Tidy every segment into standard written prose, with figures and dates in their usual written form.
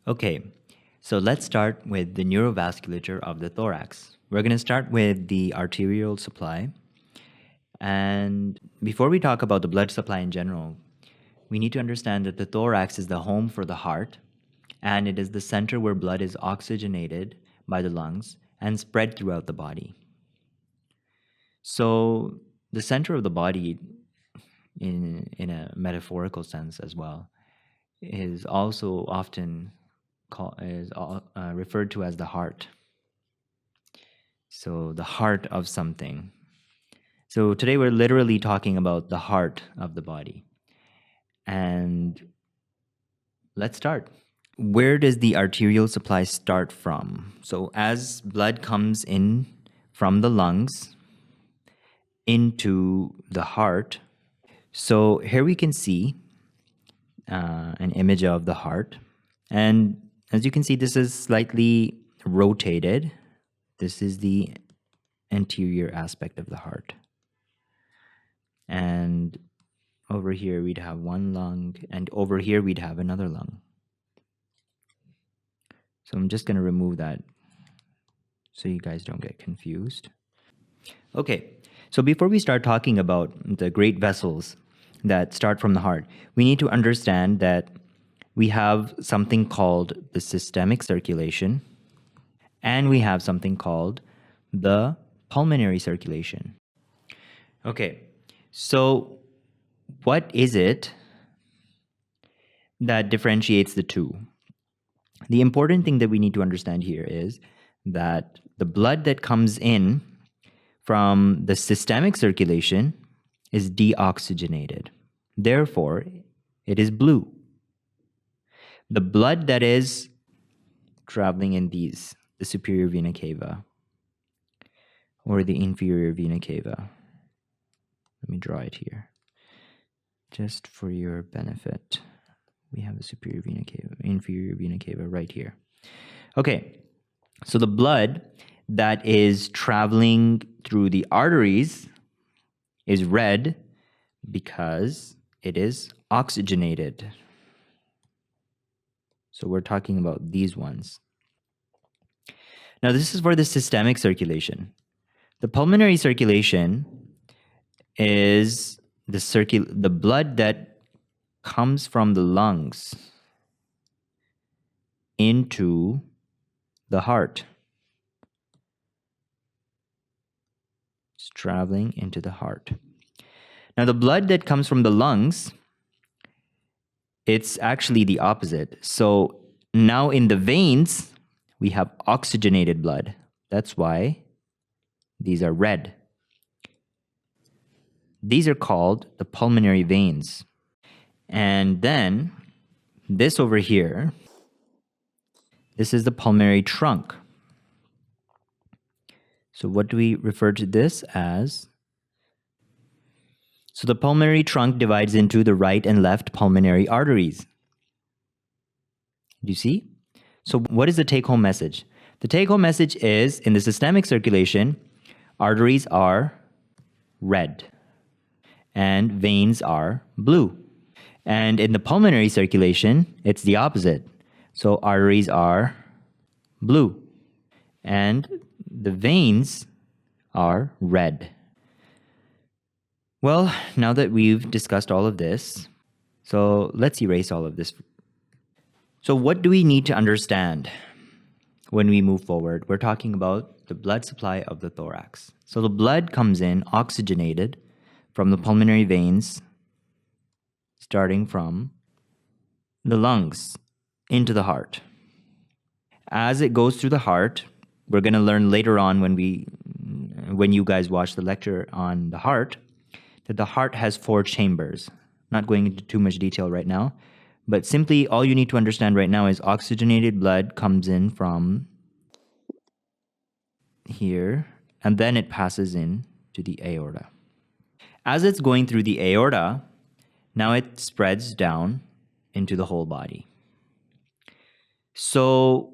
Okay, so let's start with the neurovasculature of the thorax. We're going to start with the arterial supply. And before we talk about the blood supply in general, we need to understand that the thorax is the home for the heart, and it is the center where blood is oxygenated by the lungs and spread throughout the body. So the center of the body, in a metaphorical sense as well, is also often referred to as the heart. So the heart of something. So today we're literally talking about the heart of the body. And let's start. Where does the arterial supply start from? So as blood comes in from the lungs into the heart, so here we can see an image of the heart. And as you can see, this is slightly rotated. This is the anterior aspect of the heart. And over here we'd have one lung, and over here we'd have another lung. So I'm just going to remove that so you guys don't get confused. Okay, so before we start talking about the great vessels that start from the heart, we need to understand that we have something called the systemic circulation, and we have something called the pulmonary circulation. Okay, so what is it that differentiates the two? The important thing that we need to understand here is that the blood that comes in from the systemic circulation is deoxygenated. Therefore, it is blue. The blood that is traveling in the superior vena cava or the inferior vena cava. Let me draw it here. Just for your benefit, we have the superior vena cava, inferior vena cava right here. Okay, so the blood that is traveling through the arteries is red because it is oxygenated. So we're talking about these ones. Now this is for the systemic circulation. The pulmonary circulation is the blood that comes from the lungs into the heart. It's traveling into the heart. Now the blood that comes from the lungs, it's actually the opposite. So now in the veins, we have oxygenated blood. That's why these are red. These are called the pulmonary veins. And then this over here, this is the pulmonary trunk. So what do we refer to this as? So the pulmonary trunk divides into the right and left pulmonary arteries. Do you see? So what is the take-home message? The take-home message is, in the systemic circulation, arteries are red and veins are blue. And in the pulmonary circulation, it's the opposite. So arteries are blue and the veins are red. Well, now that we've discussed all of this, so let's erase all of this. So what do we need to understand when we move forward? We're talking about the blood supply of the thorax. So the blood comes in oxygenated from the pulmonary veins, starting from the lungs into the heart. As it goes through the heart, we're going to learn later on when you guys watch the lecture on the heart, that the heart has 4 chambers. Not going into too much detail right now, but simply all you need to understand right now is oxygenated blood comes in from here, and then it passes in to the aorta. As it's going through the aorta, now it spreads down into the whole body. So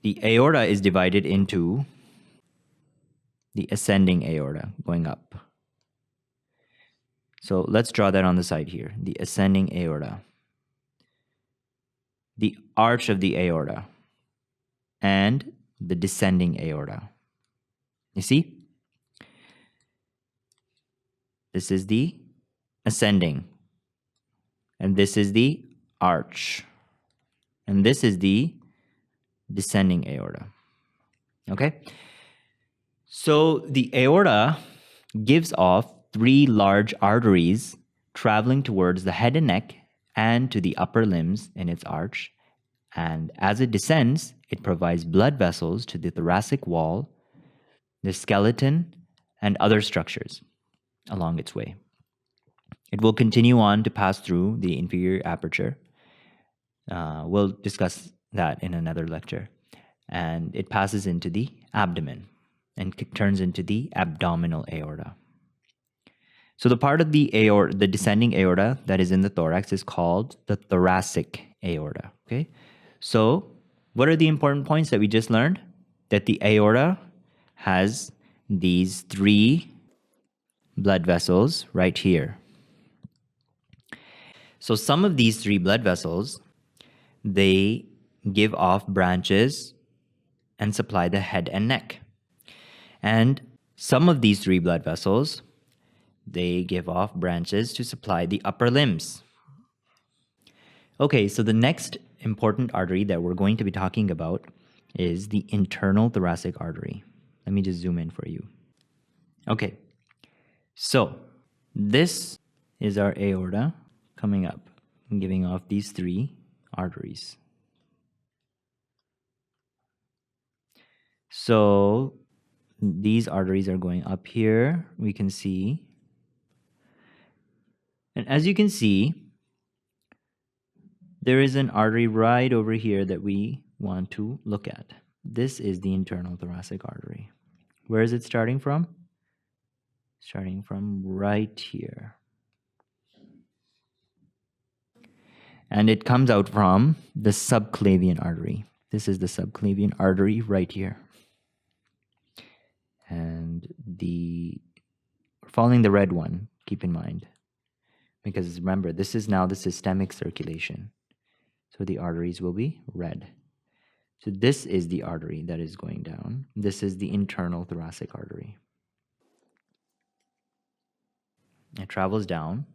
the aorta is divided into the ascending aorta, going up. So let's draw that on the side here, the ascending aorta. the arch of the aorta and the descending aorta. You see? This is the ascending, and this is the arch, and this is the descending aorta. Okay? So the aorta gives off 3 large arteries traveling towards the head and neck and to the upper limbs in its arch. And as it descends, it provides blood vessels to the thoracic wall, the skeleton, and other structures along its way. It will continue on to pass through the inferior aperture. We'll discuss that in another lecture. And it passes into the abdomen and turns into the abdominal aorta. So the part of the aorta, the descending aorta that is in the thorax, is called the thoracic aorta. Okay? So what are the important points that we just learned? That the aorta has these 3 blood vessels right here. So some of these 3 blood vessels, they give off branches and supply the head and neck. And some of these 3 blood vessels, they give off branches to supply the upper limbs. Okay, so the next important artery that we're going to be talking about is the internal thoracic artery. Let me just zoom in for you. Okay, so this is our aorta coming up and giving off these 3 arteries. So these arteries are going up here, we can see. And as you can see, there is an artery right over here that we want to look at. This is the internal thoracic artery. Where is it starting from? Starting from right here. And it comes out from the subclavian artery. This is the subclavian artery right here. And following the red one, keep in mind. Because remember, this is now the systemic circulation. So the arteries will be red. So this is the artery that is going down. This is the internal thoracic artery. It travels down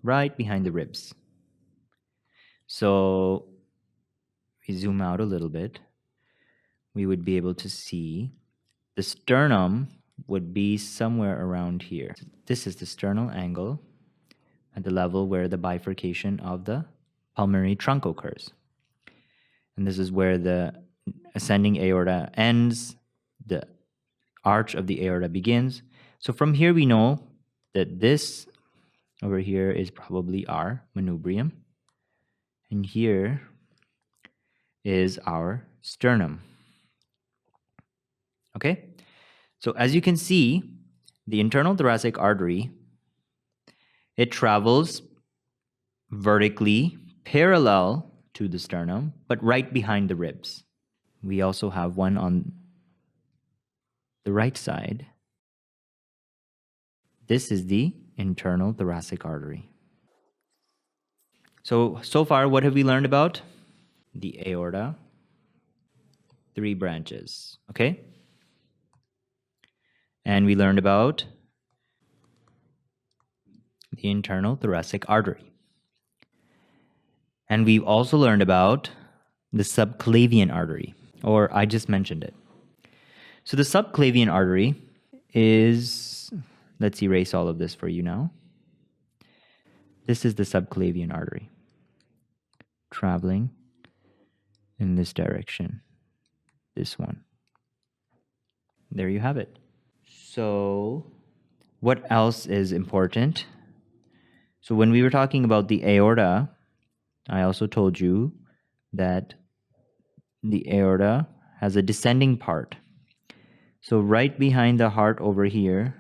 right behind the ribs. So we zoom out a little bit. We would be able to see the sternum would be somewhere around here. This is the sternal angle at the level where the bifurcation of the pulmonary trunk occurs. And this is where the ascending aorta ends, the arch of the aorta begins. So from here we know that this over here is probably our manubrium. And here is our sternum. Okay? So as you can see, the internal thoracic artery, it travels vertically parallel to the sternum, but right behind the ribs. We also have one on the right side. This is the internal thoracic artery. So far, what have we learned about? The aorta, 3 branches, okay? And we learned about the internal thoracic artery. And we've also learned about the subclavian artery, or I just mentioned it. So the subclavian artery is, let's erase all of this for you now. This is the subclavian artery, traveling in this direction, this one. There you have it. So what else is important? So when we were talking about the aorta, I also told you that the aorta has a descending part. So right behind the heart over here,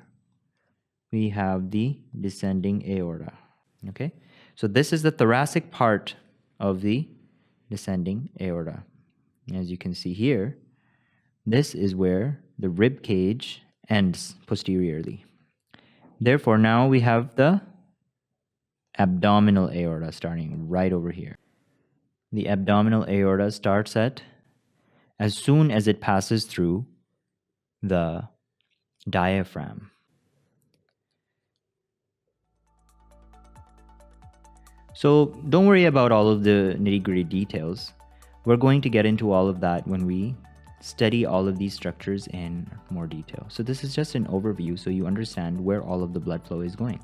we have the descending aorta. Okay? So this is the thoracic part of the descending aorta. As you can see here, this is where the rib cage ends posteriorly. Therefore, now we have the abdominal aorta starting right over here. The abdominal aorta starts as soon as it passes through the diaphragm. So don't worry about all of the nitty-gritty details. We're going to get into all of that when we study all of these structures in more detail. So this is just an overview so you understand where all of the blood flow is going.